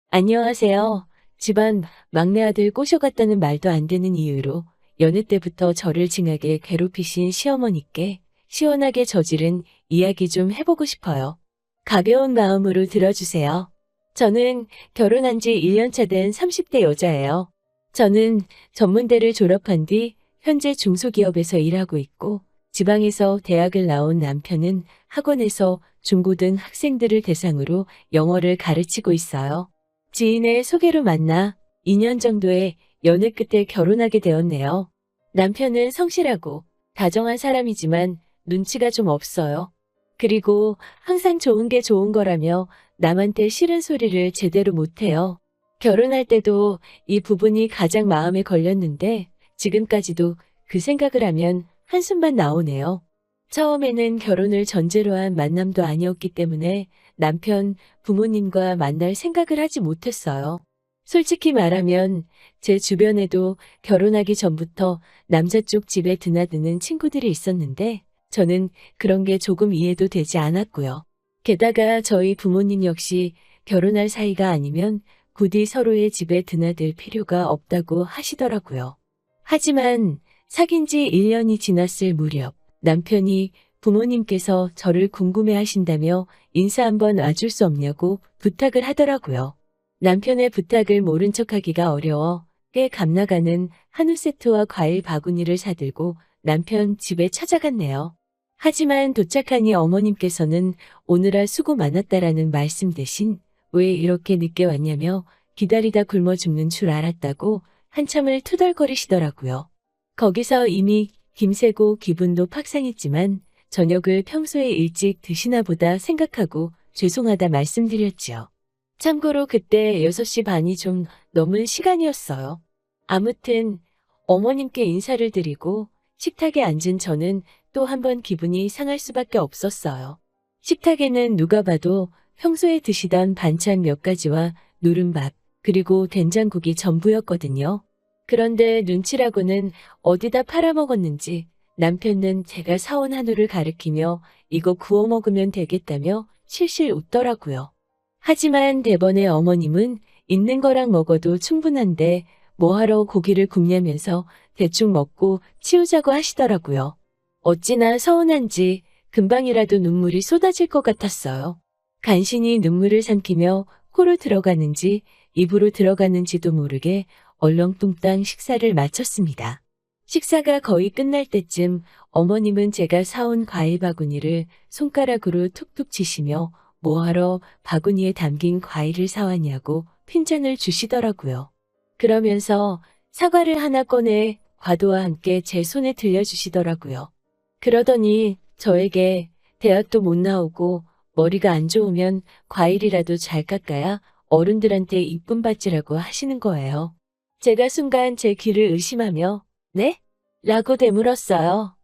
안녕하세요. 집안 막내 아들 꼬셔갔다는 말도 안 되는 이유로 여느 때부터 저를 징하게 괴롭히신 시어머니께 시원하게 저지른 이야기 좀 해보고 싶어요. 가벼운 마음으로 들어주세요. 저는 결혼한 지 1년 차 된 30대 여자예요. 저는 전문대를 졸업한 뒤 현재 중소기업에서 일하고 있고 지방에서 대학을 나온 남편은 학원에서 중고등 학생들을 대상으로 영어를 가르치고 있어요. 지인의 소개로 만나 2년 정도의 연애 끝에 결혼하게 되었네요. 남편은 성실하고 다정한 사람이지만 눈치가 좀 없어요. 그리고 항상 좋은 게 좋은 거라며 남한테 싫은 소리를 제대로 못해요. 결혼할 때도 이 부분이 가장 마음에 걸렸는데 지금까지도 그 생각을 하면 한숨만 나오네요. 처음에는 결혼을 전제로 한 만남도 아니었기 때문에 남편 부모님과 만날 생각을 하지 못했어요. 솔직히 말하면 제 주변에도 결혼하기 전부터 남자 쪽 집에 드나드는 친구들이 있었는데 저는 그런 게 조금 이해도 되지 않았고요. 게다가 저희 부모님 역시 결혼할 사이가 아니면 부디 서로의 집에 드나들 필요가 없다고 하시더라고요. 하지만 사귄 지 1년이 지났을 무렵 남편이 부모님께서 저를 궁금해 하신다며 인사 한번 와줄 수 없냐고 부탁을 하더라고요. 남편의 부탁을 모른 척하기가 어려워 꽤 값나가는 한우 세트와 과일 바구니를 사들고 남편 집에 찾아갔네요. 하지만 도착하니 어머님께서는 오느라 수고 많았다라는 말씀 대신 왜 이렇게 늦게 왔냐며 기다리다 굶어 죽는 줄 알았다고 한참을 투덜거리시더라고요. 거기서 이미 김새고 기분도 팍상했지만 저녁을 평소에 일찍 드시나 보다 생각하고 죄송하다 말씀드렸지요. 참고로 그때 6시 반이 좀 넘은 시간이었어요. 아무튼 어머님께 인사를 드리고 식탁에 앉은 저는 또 한 번 기분이 상할 수밖에 없었어요. 식탁에는 누가 봐도 평소에 드시던 반찬 몇 가지와 누른밥, 그리고 된장국이 전부였거든요. 그런데 눈치라고는 어디다 팔아먹었는지 남편은 제가 사온 한우를 가리키며 이거 구워 먹으면 되겠다며 실실 웃더라고요. 하지만 대번에 어머님은 있는 거랑 먹어도 충분한데 뭐하러 고기를 굽냐면서 대충 먹고 치우자고 하시더라고요. 어찌나 서운한지 금방이라도 눈물이 쏟아질 것 같았어요. 간신히 눈물을 삼키며 코로 들어가는지 입으로 들어가는지도 모르게 얼렁뚱땅 식사를 마쳤습니다. 식사가 거의 끝날 때쯤 어머님은 제가 사온 과일 바구니를 손가락으로 툭툭 치시며 뭐하러 바구니에 담긴 과일을 사왔냐고 핀잔을 주시더라고요. 그러면서 사과를 하나 꺼내 과도와 함께 제 손에 들려주시더라고요. 그러더니 저에게 대학도 못 나오고 머리가 안 좋으면 과일이라도 잘 깎아야 어른들한테 이쁨 받지라고 하시는 거예요. 제가 순간 제 귀를 의심하며 네? 라고 되물었어요.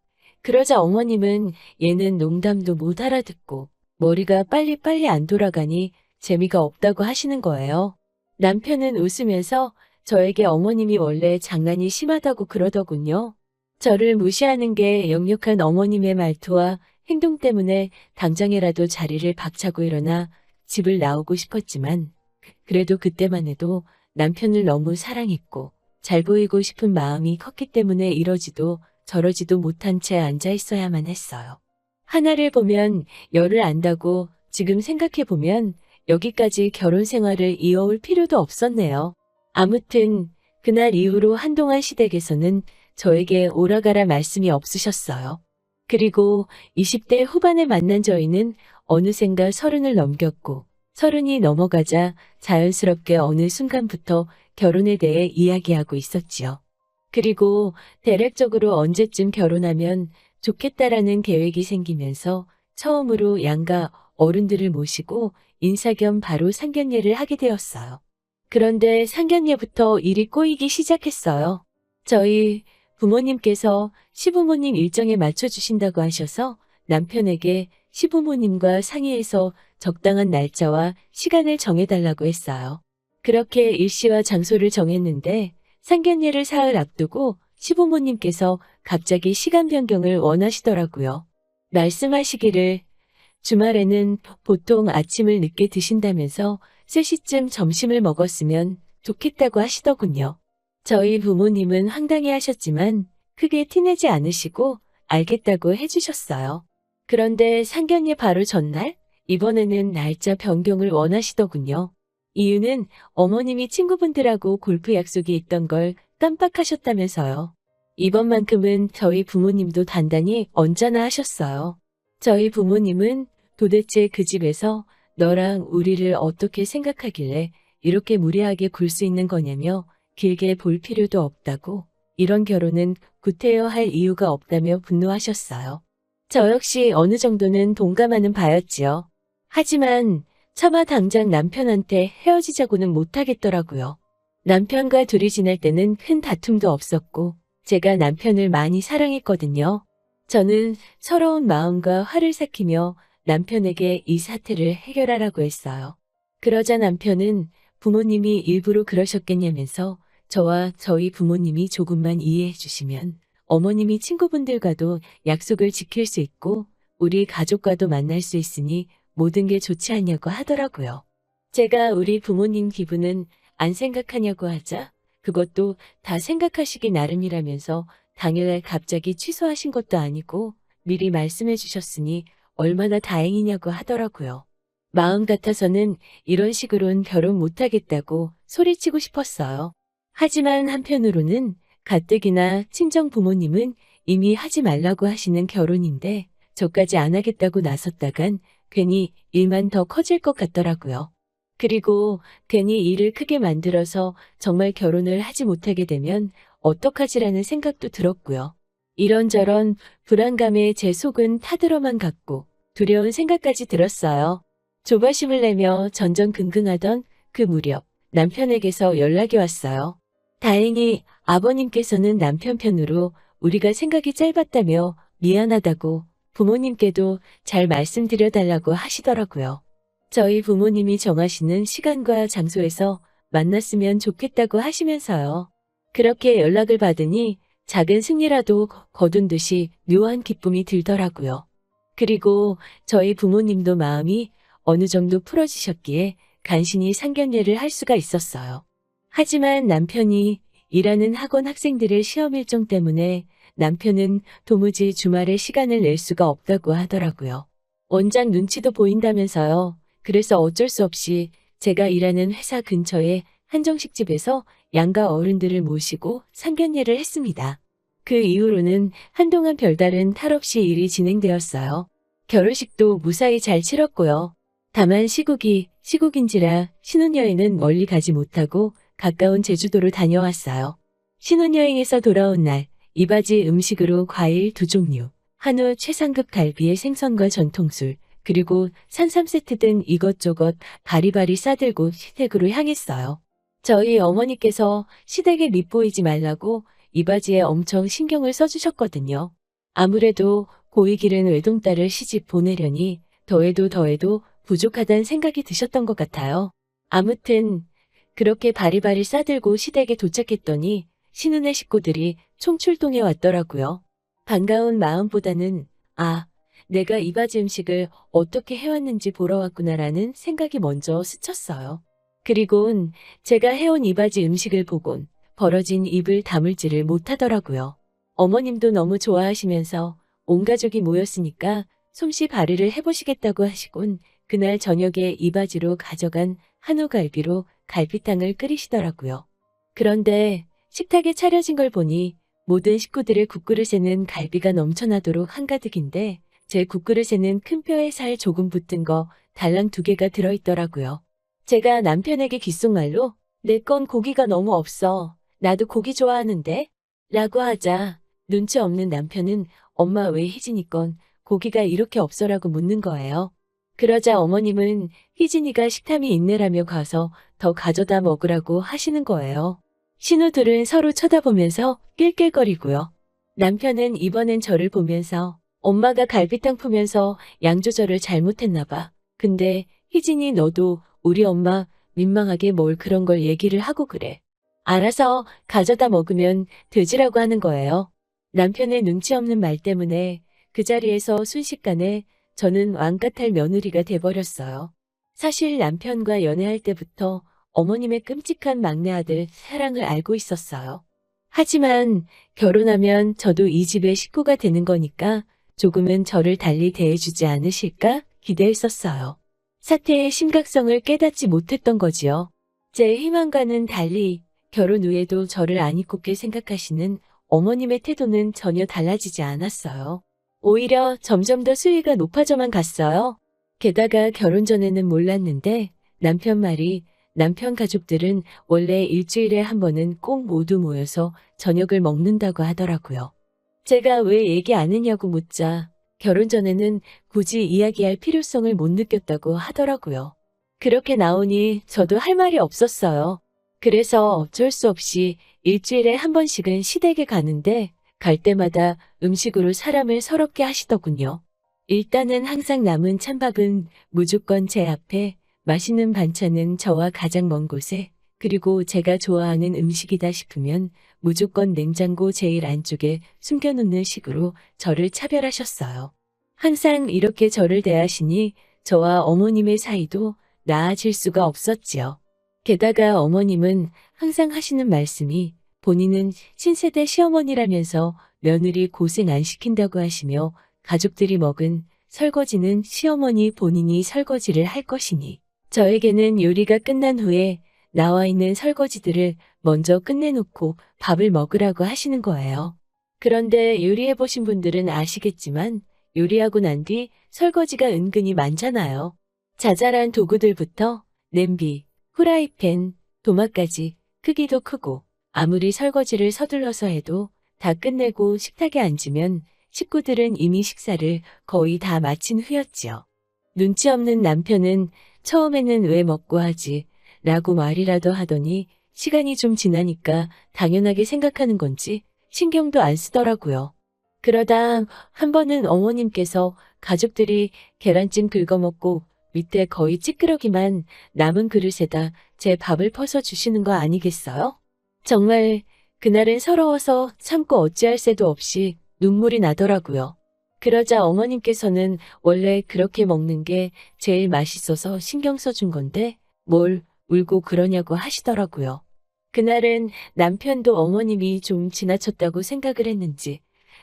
그러자 어머님은 얘는 농담도 못 알아듣고 머리가 빨리빨리 안 돌아가니 재미가 없다고 하시는 거예요. 남편은 웃으면서 저에게 어머님이 원래 장난이 심하다고 그러더군요. 저를 무시하는 게 역력한 어머님의 말투와 행동 때문에 당장이라도 자리를 박차고 일어나 집을 나오고 싶었지만 그래도 그때만 해도 남편을 너무 사랑했고 잘 보이고 싶은 마음이 컸기 때문에 이러지도 저러지도 못한 채 앉아 있어야만 했어요. 하나를 보면 열을 안다고 지금 생각해보면 여기까지 결혼 생활을 이어올 필요도 없었네요. 아무튼 그날 이후로 한동안 시댁에서는 저에게 오라가라 말씀이 없으셨어요. 그리고 20대 후반에 만난 저희는 어느샌가 30을 넘겼고 30이 넘어가자 자연스럽게 어느 순간부터 결혼에 대해 이야기하고 있었지요. 그리고 대략적으로 언제쯤 결혼하면 좋겠다라는 계획이 생기면서 처음으로 양가 어른들을 모시고 인사 겸 바로 상견례를 하게 되었어요. 그런데 상견례부터 일이 꼬이기 시작했어요. 저희 부모님께서 시부모님 일정에 맞춰주신다고 하셔서 남편에게 시부모님과 상의해서 적당한 날짜와 시간을 정해달라고 했어요. 그렇게 일시와 장소를 정했는데 상견례를 사흘 앞두고 시부모님께서 갑자기 시간 변경을 원하시더라고요. 말씀하시기를 주말에는 보통 아침을 늦게 드신다면서 3시쯤 점심을 먹었으면 좋겠다고 하시더군요. 저희 부모님은 황당해 하셨지만 크게 티내지 않으시고 알겠다고 해주셨어요. 그런데 상견례 바로 전날, 이번에는 날짜 변경을 원하시더군요. 이유는 어머님이 친구분들하고 골프 약속이 있던 걸 깜빡하셨다면서요. 이번만큼은 저희 부모님도 단단히 언짢아 하셨어요. 저희 부모님은 도대체 그 집에서 너랑 우리를 어떻게 생각하길래 이렇게 무리하게 굴 수 있는 거냐며 길게 볼 필요도 없다고, 이런 결혼은 구태여 할 이유가 없다며 분노하셨어요. 저 역시 어느 정도는 동감하는 바였지요. 하지만 차마 당장 남편한테 헤어지자고는 못하겠더라고요. 남편과 둘이 지낼 때는 큰 다툼도 없었고 제가 남편을 많이 사랑했거든요. 저는 서러운 마음과 화를 삭히며 남편에게 이 사태를 해결하라고 했어요. 그러자 남편은 부모님이 일부러 그러셨겠냐면서 저와 저희 부모님이 조금만 이해해 주시면 어머님이 친구분들과도 약속을 지킬 수 있고 우리 가족과도 만날 수 있으니 모든 게 좋지 않냐고 하더라고요. 제가 우리 부모님 기분은 안 생각하냐고 하자 그것도 다 생각하시기 나름이라면서 당일날 갑자기 취소하신 것도 아니고 미리 말씀해 주셨으니 얼마나 다행이냐고 하더라고요. 마음 같아서는 이런 식으론 결혼 못하겠다고 소리치고 싶었어요. 하지만 한편으로는 가뜩이나 친정 부모님은 이미 하지 말라고 하시는 결혼인데 저까지 안 하겠다고 나섰다간 괜히 일만 더 커질 것 같더라고요. 그리고 괜히 일을 크게 만들어서 정말 결혼을 하지 못하게 되면 어떡하지라는 생각도 들었고요. 이런저런 불안감에 제 속은 타들어만 갔고 두려운 생각까지 들었어요. 조바심을 내며 전전긍긍하던 그 무렵 남편에게서 연락이 왔어요. 다행히 아버님께서는 남편 편으로 우리가 생각이 짧았다며 미안하다고 부모님께도 잘 말씀드려달라고 하시더라고요. 저희 부모님이 정하시는 시간과 장소에서 만났으면 좋겠다고 하시면서요. 그렇게 연락을 받으니 작은 승리라도 거둔 듯이 묘한 기쁨이 들더라고요. 그리고 저희 부모님도 마음이 어느 정도 풀어지셨기에 간신히 상견례를 할 수가 있었어요. 하지만 남편이 일하는 학원 학생들의 시험 일정 때문에 남편은 도무지 주말에 시간을 낼 수가 없다고 하더라고요. 원장 눈치도 보인다면서요. 그래서 어쩔 수 없이 제가 일하는 회사 근처의 한정식집에서 양가 어른들을 모시고 상견례를 했습니다. 그 이후로는 한동안 별다른 탈 없이 일이 진행되었어요. 결혼식도 무사히 잘 치렀고요. 다만 시국인지라 신혼여행은 멀리 가지 못하고 가까운 제주도로 다녀왔어요. 신혼여행에서 돌아온 날 이바지 음식으로 과일 2종류, 한우 최상급 갈비에 생선과 전통술, 그리고 산삼 세트 등 이것저것 바리바리 싸들고 시댁으로 향했어요. 저희 어머니께서 시댁에 밉보이지 말라고 이바지에 엄청 신경을 써주셨거든요. 아무래도 고이 기른 외동딸을 시집 보내려니 더해도 부족하다는 생각이 드셨던 것 같아요. 아무튼 그렇게 바리바리 싸들고 시댁에 도착했더니 신혼의 식구들이 총출동해 왔더라고요. 반가운 마음보다는 내가 이바지 음식을 어떻게 해왔는지 보러 왔구나라는 생각이 먼저 스쳤어요. 그리곤 제가 해온 이바지 음식을 보곤 벌어진 입을 다물지를 못하더라고요. 어머님도 너무 좋아하시면서 온 가족이 모였으니까 솜씨 발휘를 해보시겠다고 하시곤 그날 저녁에 이바지로 가져간 한우갈비로 갈비탕을 끓이시더라고요. 그런데 식탁에 차려진 걸 보니 모든 식구들의 국그릇에는 갈비가 넘쳐나도록 한가득인데 제 국그릇에는 큰 뼈에 살 조금 붙은 거 달랑 2개가 들어있더라고요. 제가 남편에게 귓속말로 내 건 고기가 너무 없어. 나도 고기 좋아하는데? 라고 하자 눈치 없는 남편은 엄마 왜 희진이 건 고기가 이렇게 없어라고 묻는 거예요. 그러자 어머님은 희진이가 식탐이 있네라며 가서 더 가져다 먹으라고 하시는 거예요. 신우들은 서로 쳐다보면서 낄낄거리고요. 남편은 이번엔 저를 보면서 엄마가 갈비탕 푸면서 양 조절을 잘못했나 봐. 근데 희진이 너도 우리 엄마 민망하게 뭘 그런 걸 얘기를 하고 그래. 알아서 가져다 먹으면 되지라고 하는 거예요. 남편의 눈치 없는 말 때문에 그 자리에서 순식간에 저는 왕같을 며느리가 돼버렸어요. 사실 남편과 연애할 때부터 어머님의 끔찍한 막내 아들 사랑을 알고 있었어요. 하지만 결혼하면 저도 이 집의 식구가 되는 거니까 조금은 저를 달리 대해주지 않으실까 기대했었어요. 사태의 심각성을 깨닫지 못했던 거지요. 제 희망과는 달리 결혼 후에도 저를 안 이꼽게 생각하시는 어머님의 태도는 전혀 달라지지 않았어요. 오히려 점점 더 수위가 높아져만 갔어요. 게다가 결혼 전에는 몰랐는데 남편 말이 남편 가족들은 원래 일주일에 한 번은 꼭 모두 모여서 저녁을 먹는다고 하더라고요. 제가 왜 얘기 안 했냐고 묻자 결혼 전에는 굳이 이야기할 필요성을 못 느꼈다고 하더라고요. 그렇게 나오니 저도 할 말이 없었어요. 그래서 어쩔 수 없이 일주일에 한 번씩은 시댁에 가는데 갈 때마다 음식으로 사람을 서럽게 하시더군요. 일단은 항상 남은 찬밥은 무조건 제 앞에, 맛있는 반찬은 저와 가장 먼 곳에, 그리고 제가 좋아하는 음식이다 싶으면 무조건 냉장고 제일 안쪽에 숨겨놓는 식으로 저를 차별하셨어요. 항상 이렇게 저를 대하시니 저와 어머님의 사이도 나아질 수가 없었지요. 게다가 어머님은 항상 하시는 말씀이 본인은 신세대 시어머니라면서 며느리 고생 안 시킨다고 하시며 가족들이 먹은 설거지는 시어머니 본인이 설거지를 할 것이니 저에게는 요리가 끝난 후에 나와 있는 설거지들을 먼저 끝내놓고 밥을 먹으라고 하시는 거예요. 그런데 요리해보신 분들은 아시겠지만 요리하고 난 뒤 설거지가 은근히 많잖아요. 자잘한 도구들부터 냄비, 후라이팬, 도마까지 크기도 크고 아무리 설거지를 서둘러서 해도 다 끝내고 식탁에 앉으면 식구들은 이미 식사를 거의 다 마친 후였지요. 눈치 없는 남편은 처음에는 왜 먹고 하지? 라고 말이라도 하더니 시간이 좀 지나니까 당연하게 생각하는 건지 신경도 안 쓰더라고요. 그러다 한 번은 어머님께서 가족들이 계란찜 긁어먹고 밑에 거의 찌끄러기만 남은 그릇에다 제 밥을 퍼서 주시는 거 아니겠어요? 정말 그날은 서러워서 참고 어찌할 새도 없이 눈물이 나더라고요. 그러자 어머님께서는 원래 그렇게 먹는 게 제일 맛있어서 신경 써준 건데 뭘 울고 그러냐고 하시더라고요. 그날은 남편도 어머님이 좀 지나쳤다고 생각을 했는지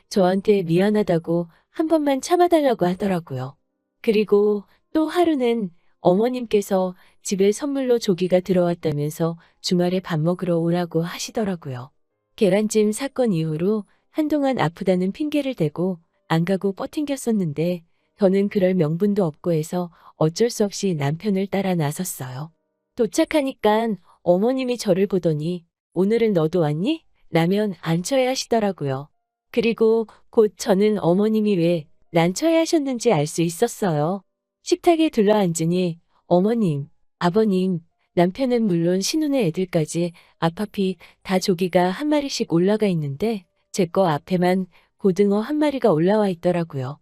저한테 미안하다고 한 번만 참아달라고 하더라고요. 그리고 또 하루는 어머님께서 집에 선물로 조기가 들어왔다면서 주말에 밥 먹으러 오라고 하시더라고요. 계란찜 사건 이후로 한동안 아프다는 핑계를 대고 안 가고 뻗팅겼었는데 저는 그럴 명분도 없고 해서 어쩔 수 없이 남편을 따라 나섰어요. 도착하니깐 어머님이 저를 보더니 오늘은 너도 왔니? 라면 안 쳐야 하시더라고요. 그리고 곧 저는 어머님이 왜 난처해 하셨는지 알 수 있었어요. 식탁에 둘러앉으니 어머님, 아버님, 남편은 물론 신혼의 애들까지 앞앞이 다 조기가 한 마리씩 올라가 있는데 제 거 앞에만 고등어 한 마리가 올라와 있더라고요.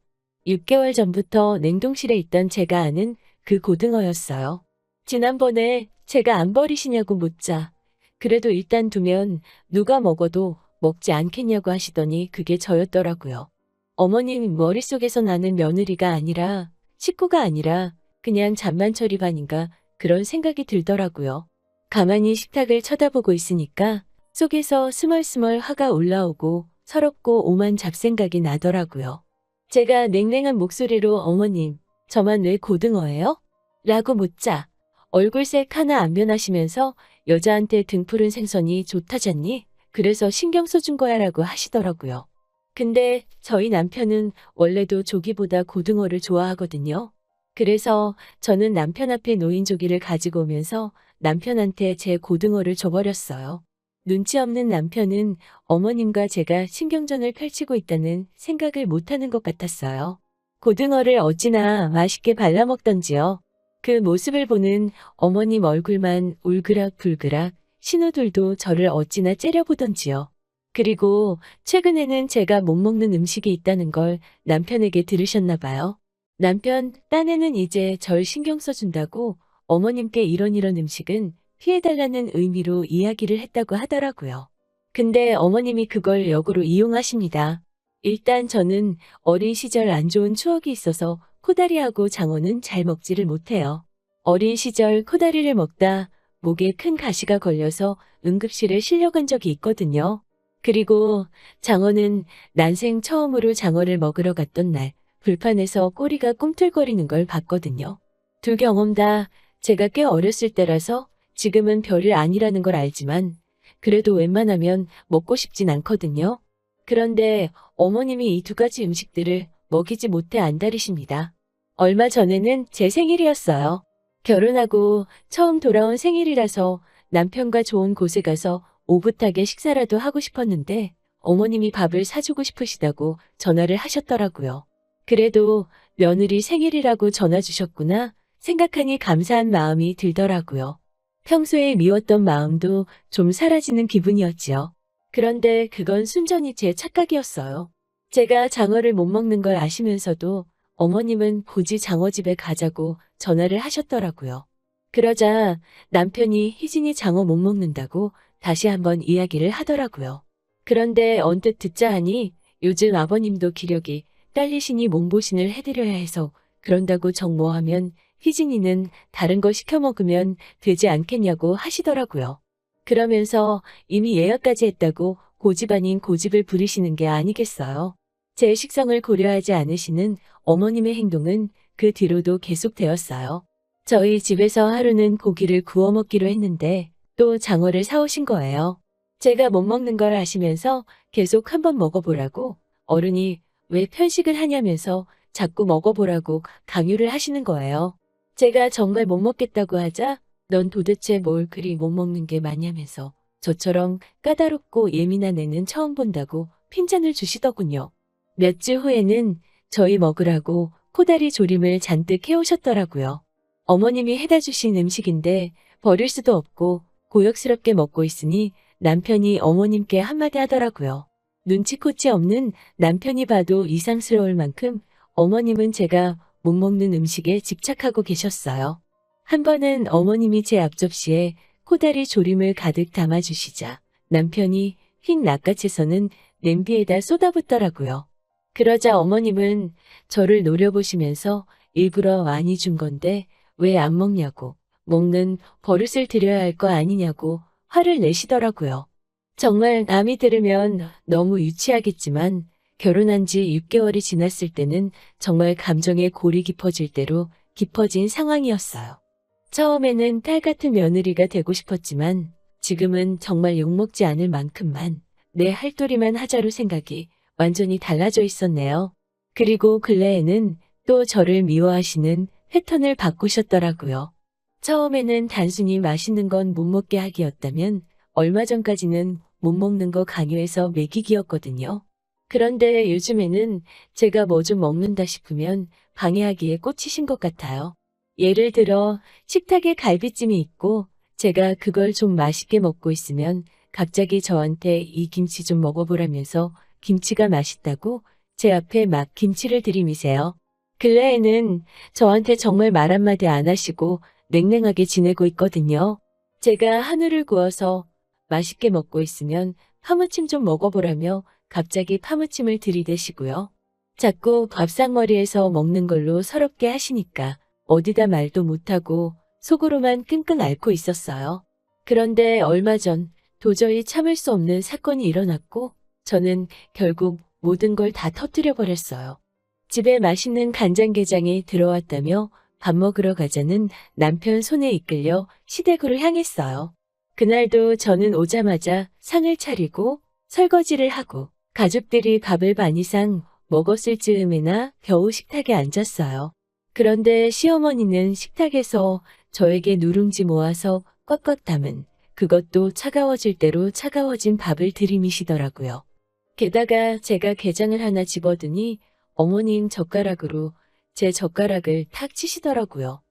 6개월 전부터 냉동실에 있던 제가 아는 그 고등어였어요. 지난번에 제가 안 버리시냐고 묻자 그래도 일단 두면 누가 먹어도 먹지 않겠냐고 하시더니 그게 저였더라고요. 어머님 머릿속에서 나는 며느리가 아니라 식구가 아니라 그냥 잔반처리반인가 그런 생각이 들더라고요. 가만히 식탁을 쳐다보고 있으니까 속에서 스멀스멀 화가 올라오고 서럽고 오만 잡생각이 나더라고요. 제가 냉랭한 목소리로 어머님, 저만 왜 고등어예요? 라고 묻자 얼굴색 하나 안 변하시면서 여자한테 등푸른 생선이 좋다잖니? 그래서 신경 써준 거야 라고 하시더라고요. 근데 저희 남편은 원래도 조기보다 고등어를 좋아하거든요. 그래서 저는 남편 앞에 놓인 조기를 가지고 오면서 남편한테 제 고등어를 줘버렸어요. 눈치 없는 남편은 어머님과 제가 신경전을 펼치고 있다는 생각을 못하는 것 같았어요. 고등어를 어찌나 맛있게 발라먹던지요. 그 모습을 보는 어머님 얼굴만 울그락불그락 신우들도 저를 어찌나 째려보던지요. 그리고 최근에는 제가 못 먹는 음식이 있다는 걸 남편에게 들으셨나 봐요. 남편, 딴에는 이제 절 신경 써준다고 어머님께 이런 음식은 피해달라는 의미로 이야기를 했다고 하더라고요. 근데 어머님이 그걸 역으로 이용하십니다. 일단 저는 어린 시절 안 좋은 추억이 있어서 코다리하고 장어는 잘 먹지를 못해요. 어린 시절 코다리를 먹다 목에 큰 가시가 걸려서 응급실에 실려간 적이 있거든요. 그리고 장어는 난생 처음으로 장어를 먹으러 갔던 날 불판에서 꼬리가 꿈틀거리는 걸 봤거든요. 두 경험 다 제가 꽤 어렸을 때라서 지금은 별일 아니라는 걸 알지만 그래도 웬만하면 먹고 싶진 않거든요. 그런데 어머님이 이 두 가지 음식들을 먹이지 못해 안달이십니다. 얼마 전에는 제 생일이었어요. 결혼하고 처음 돌아온 생일이라서 남편과 좋은 곳에 가서 오붓하게 식사라도 하고 싶었는데 어머님이 밥을 사주고 싶으시다고 전화를 하셨더라고요. 그래도 며느리 생일이라고 전화 주셨구나 생각하니 감사한 마음이 들더라고요. 평소에 미웠던 마음도 좀 사라지는 기분이었지요. 그런데 그건 순전히 제 착각이었어요. 제가 장어를 못 먹는 걸 아시면서도 어머님은 굳이 장어집에 가자고 전화를 하셨더라고요. 그러자 남편이 희진이 장어 못 먹는다고 다시 한번 이야기를 하더라고요. 그런데 언뜻 듣자 하니 요즘 아버님도 기력이 딸리시니 몸보신을 해드려야 해서 그런다고 정모하면 희진이는 다른 거 시켜 먹으면 되지 않겠냐고 하시더라고요. 그러면서 이미 예약까지 했다고 고집 아닌 고집을 부리시는 게 아니겠어요. 제 식성을 고려하지 않으시는 어머님의 행동은 그 뒤로도 계속되었어요. 저희 집에서 하루는 고기를 구워 먹기로 했는데 또 장어를 사오신 거예요. 제가 못 먹는 걸 아시면서 계속 한번 먹어보라고 어른이 왜 편식을 하냐면서 자꾸 먹어보라고 강요를 하시는 거예요. 제가 정말 못 먹겠다고 하자 넌 도대체 뭘 그리 못 먹는 게 많냐면서 저처럼 까다롭고 예민한 애는 처음 본다고 핀잔을 주시더군요. 몇 주 후에는 저희 먹으라고 코다리 조림을 잔뜩 해오셨더라고요. 어머님이 해다 주신 음식인데 버릴 수도 없고 고역스럽게 먹고 있으니 남편이 어머님께 한마디 하더라고요. 눈치코치 없는 남편이 봐도 이상스러울 만큼 어머님은 제가 못 먹는 음식에 집착하고 계셨어요. 한 번은 어머님이 제 앞접시에 코다리 조림을 가득 담아주시자 남편이 휙 낚아채서는 냄비에다 쏟아붓더라고요. 그러자 어머님은 저를 노려보시면서 일부러 많이 준 건데 왜 안 먹냐고, 먹는 버릇을 들여야 할 거 아니냐고 화를 내시더라고요. 정말 남이 들으면 너무 유치하겠지만 결혼한 지 6개월이 지났을 때는 정말 감정의 골이 깊어질 대로 깊어진 상황이었어요. 처음에는 딸 같은 며느리가 되고 싶었지만 지금은 정말 욕먹지 않을 만큼만 내 할도리만 하자로 생각이 완전히 달라져 있었네요. 그리고 근래에는 또 저를 미워하시는 패턴을 바꾸셨더라고요. 처음에는 단순히 맛있는 건 못 먹게 하기였다면 얼마 전까지는 못 먹는 거 강요해서 먹이기였거든요. 그런데 요즘에는 제가 뭐 좀 먹는다 싶으면 방해하기에 꽂히신 것 같아요. 예를 들어 식탁에 갈비찜이 있고 제가 그걸 좀 맛있게 먹고 있으면 갑자기 저한테 이 김치 좀 먹어보라면서 김치가 맛있다고 제 앞에 막 김치를 들이미세요. 근래에는 저한테 정말 말 한마디 안 하시고 냉랭하게 지내고 있거든요. 제가 한우를 구워서 맛있게 먹고 있으면 파무침 좀 먹어보라며 갑자기 파무침을 들이대시고요. 자꾸 밥상머리에서 먹는 걸로 서럽게 하시니까 어디다 말도 못하고 속으로만 끙끙 앓고 있었어요. 그런데 얼마 전 도저히 참을 수 없는 사건이 일어났고 저는 결국 모든 걸 다 터뜨려 버렸어요. 집에 맛있는 간장게장이 들어왔다며 밥 먹으러 가자는 남편 손에 이끌려 시댁으로 향했어요. 그날도 저는 오자마자 상을 차리고 설거지를 하고 가족들이 밥을 반 이상 먹었을 즈음에나 겨우 식탁에 앉았어요. 그런데 시어머니는 식탁에서 저에게 누룽지 모아서 꽉꽉 담은 그것도 차가워질 대로 차가워진 밥을 들이미시더라고요. 게다가 제가 게장을 하나 집어드니 어머님 젓가락으로 제 젓가락을 탁 치시더라고요.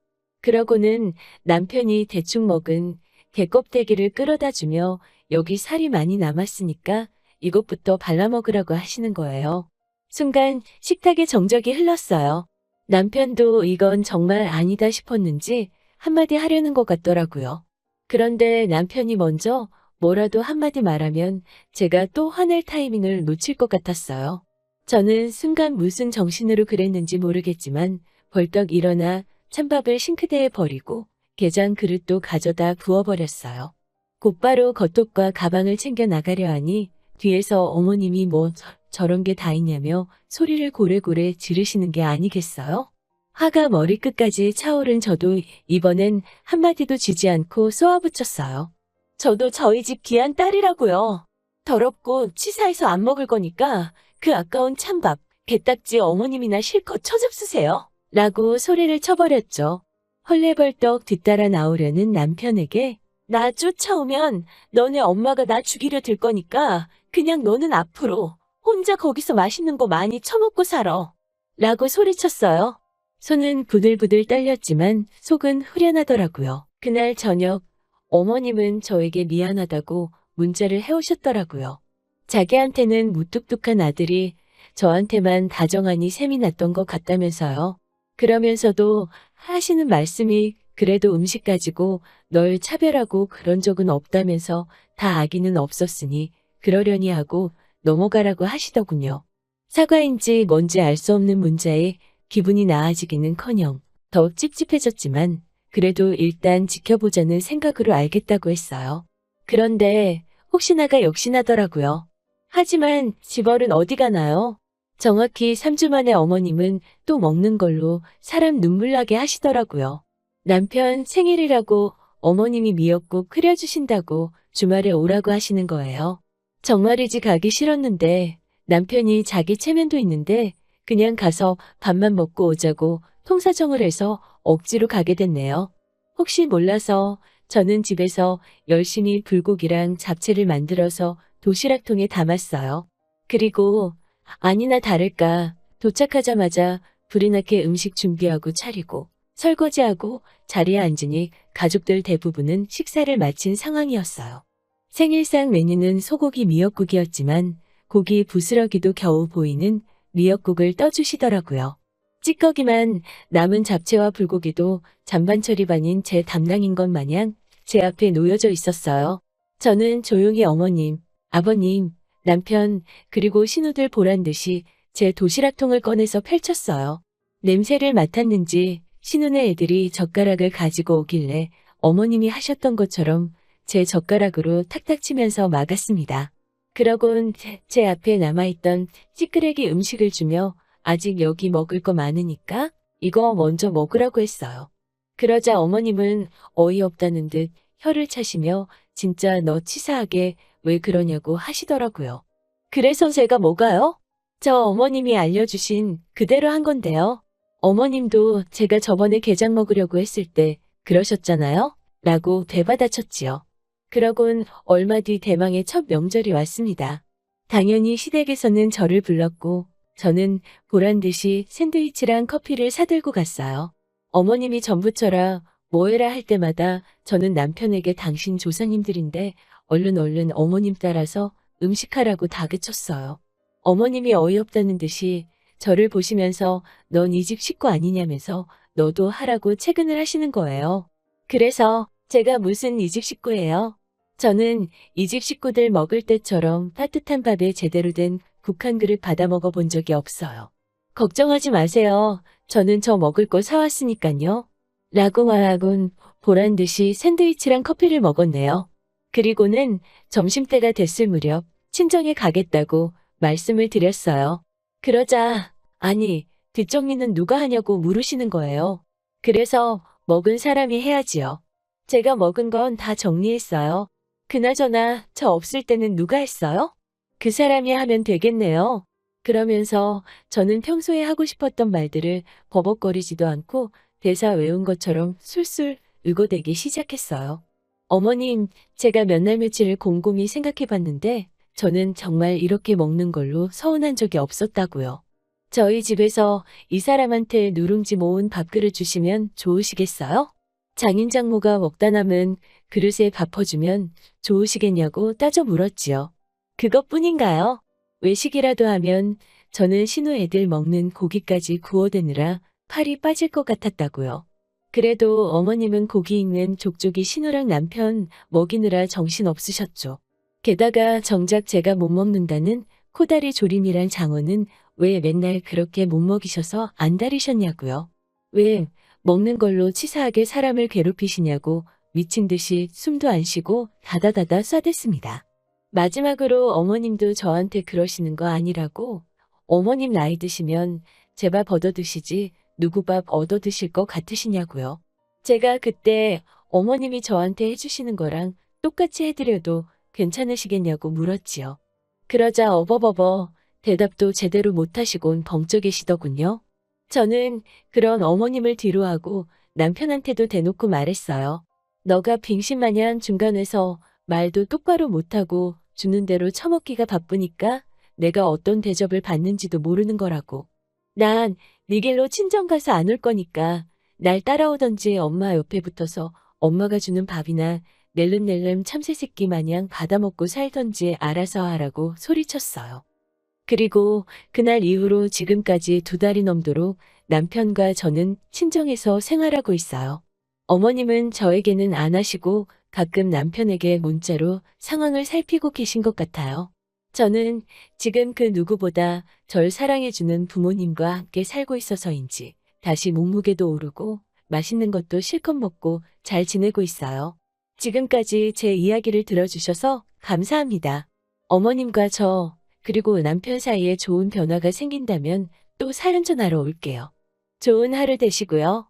그러고는 남편이 대충 먹은 게껍데기를 끌어다 주며 여기 살이 많이 남았으니까 이것부터 발라먹으라고 하시는 거예요. 순간 식탁에 정적이 흘렀어요. 남편도 이건 정말 아니다 싶었는지 한마디 하려는 것 같더라고요. 그런데 남편이 먼저 뭐라도 한마디 말하면 제가 또 화낼 타이밍을 놓칠 것 같았어요. 저는 순간 무슨 정신으로 그랬는지 모르겠지만 벌떡 일어나 찬밥을 싱크대에 버리고 게장 그릇도 가져다 부어버렸어요. 곧바로 겉옷과 가방을 챙겨 나가려 하니 뒤에서 어머님이 뭐 저런 게 다 있냐며 소리를 고래고래 지르시는 게 아니겠어요? 화가 머리끝까지 차오른 저도 이번엔 한마디도 지지 않고 쏘아붙였어요. 저도 저희 집 귀한 딸이라고요. 더럽고 치사해서 안 먹을 거니까 그 아까운 찬밥, 게딱지 어머님이나 실컷 처잡수세요. 라고 소리를 쳐버렸죠. 헐레벌떡 뒤따라 나오려는 남편에게 나 쫓아오면 너네 엄마가 나 죽이려 들 거니까 그냥 너는 앞으로 혼자 거기서 맛있는 거 많이 처먹고 살아. 라고 소리쳤어요. 손은 부들부들 떨렸지만 속은 후련하더라고요. 그날 저녁 어머님은 저에게 미안하다고 문자를 해오셨더라고요. 자기한테는 무뚝뚝한 아들이 저한테만 다정하니 셈이 났던 것 같다면서요. 그러면서도 하시는 말씀이 그래도 음식 가지고 널 차별하고 그런 적은 없다면서 다 악의는 없었으니 그러려니 하고 넘어가라고 하시더군요. 사과인지 뭔지 알 수 없는 문자에 기분이 나아지기는커녕 더 찝찝해졌지만 그래도 일단 지켜보자는 생각으로 알겠다고 했어요. 그런데 혹시나가 역시나더라고요. 하지만 집얼은 어디 가나요? 정확히 3주 만에 어머님은 또 먹는 걸로 사람 눈물 나게 하시더라고요. 남편 생일이라고 어머님이 미역국 끓여주신다고 주말에 오라고 하시는 거예요. 정말이지 가기 싫었는데 남편이 자기 체면도 있는데 그냥 가서 밥만 먹고 오자고 통사정을 해서 억지로 가게 됐네요. 혹시 몰라서 저는 집에서 열심히 불고기랑 잡채를 만들어서 도시락통에 담았어요. 그리고 아니나 다를까 도착하자마자 불이 나게 음식 준비하고 차리고 설거지하고 자리에 앉으니 가족들 대부분은 식사를 마친 상황이었어요. 생일상 메뉴는 소고기 미역국이었지만 고기 부스러기도 겨우 보이는 미역국을 떠주시더라고요. 찌꺼기만 남은 잡채와 불고기도 잔반 처리반인 제 담당인 것 마냥 제 앞에 놓여져 있었어요. 저는 조용히 어머님, 아버님, 남편, 그리고 신우들 보란 듯이 제 도시락통을 꺼내서 펼쳤어요. 냄새를 맡았는지 신우네 애들이 젓가락을 가지고 오길래 어머님이 하셨던 것처럼 제 젓가락으로 탁탁 치면서 막았습니다. 그러곤 제 앞에 남아있던 찌끄레기 음식을 주며 아직 여기 먹을 거 많으니까 이거 먼저 먹으라고 했어요. 그러자 어머님은 어이없다는 듯 혀를 차시며 진짜 너 치사하게 왜 그러냐고 하시더라고요. 그래서 제가 뭐가요? 저 어머님이 알려주신 그대로 한 건데요. 어머님도 제가 저번에 게장 먹으려고 했을 때 그러셨잖아요? 라고 되받아쳤지요. 그러곤 얼마 뒤 대망의 첫 명절이 왔습니다. 당연히 시댁에서는 저를 불렀고 저는 보란듯이 샌드위치랑 커피를 사들고 갔어요. 어머님이 전부쳐라 뭐해라 할 때마다 저는 남편에게 당신 조상님들인데 얼른 어머님 따라서 음식하라고 다그쳤어요. 어머님이 어이없다는 듯이 저를 보시면서 넌 이 집 식구 아니냐면서 너도 하라고 채근을 하시는 거예요. 그래서 제가 무슨 이 집 식구예요? 저는 이 집 식구들 먹을 때처럼 따뜻한 밥에 제대로 된 국 한 그릇 받아 먹어 본 적이 없어요. 걱정하지 마세요. 저는 저 먹을 거 사왔으니까요. 라고 말하곤 보란 듯이 샌드위치랑 커피를 먹었네요. 그리고는 점심때가 됐을 무렵 친정에 가겠다고 말씀을 드렸어요. 그러자 아니 뒷정리는 누가 하냐고 물으시는 거예요. 그래서 먹은 사람이 해야지요. 제가 먹은 건 다 정리했어요. 그나저나 저 없을 때는 누가 했어요? 그 사람이 하면 되겠네요. 그러면서 저는 평소에 하고 싶었던 말들을 버벅거리지도 않고 대사 외운 것처럼 술술 의고대기 시작했어요. 어머님, 제가 몇 날 며칠을 곰곰이 생각해 봤는데 저는 정말 이렇게 먹는 걸로 서운한 적이 없었다고요. 저희 집에서 이 사람한테 누룽지 모은 밥그릇 주시면 좋으시겠어요? 장인장모가 먹다 남은 그릇에 밥 퍼주면 좋으시겠냐고 따져 물었지요. 그것뿐인가요? 외식이라도 하면 저는 신우 애들 먹는 고기까지 구워대느라 팔이 빠질 것 같았다고요. 그래도 어머님은 고기 익는 족족이 신우랑 남편 먹이느라 정신 없으셨죠. 게다가 정작 제가 못 먹는다는 코다리 조림이랑 장어는 왜 맨날 그렇게 못 먹이셔서 안달이셨냐고요. 왜 먹는 걸로 치사하게 사람을 괴롭히시냐고 미친 듯이 숨도 안 쉬고 다다다다 쏴댔습니다. 마지막으로 어머님도 저한테 그러시는 거 아니라고, 어머님 나이 드시면 제 밥 얻어 드시지 누구 밥 얻어 드실 것 같으시냐고요. 제가 그때 어머님이 저한테 해주시는 거랑 똑같이 해드려도 괜찮으시겠냐고 물었지요. 그러자 어버버버 대답도 제대로 못하시곤 벙쪄 계시더군요. 저는 그런 어머님을 뒤로하고 남편한테도 대놓고 말했어요. 너가 빙신마냥 중간에서 말도 똑바로 못하고 주는 대로 처먹기가 바쁘니까 내가 어떤 대접을 받는지도 모르는 거라고. 난 네 길로 친정 가서 안 올 거니까 날 따라오던지 엄마 옆에 붙어서 엄마가 주는 밥이나 낼름낼름 참새새끼 마냥 받아먹고 살던지 알아서 하라고 소리쳤어요. 그리고 그날 이후로 지금까지 2달이 넘도록 남편과 저는 친정에서 생활하고 있어요. 어머님은 저에게는 안 하시고 가끔 남편에게 문자로 상황을 살피고 계신 것 같아요. 저는 지금 그 누구보다 절 사랑해주는 부모님과 함께 살고 있어서인지 다시 몸무게도 오르고 맛있는 것도 실컷 먹고 잘 지내고 있어요. 지금까지 제 이야기를 들어주셔서 감사합니다. 어머님과 저, 그리고 남편 사이에 좋은 변화가 생긴다면 또 사연 전하러 올게요. 좋은 하루 되시고요.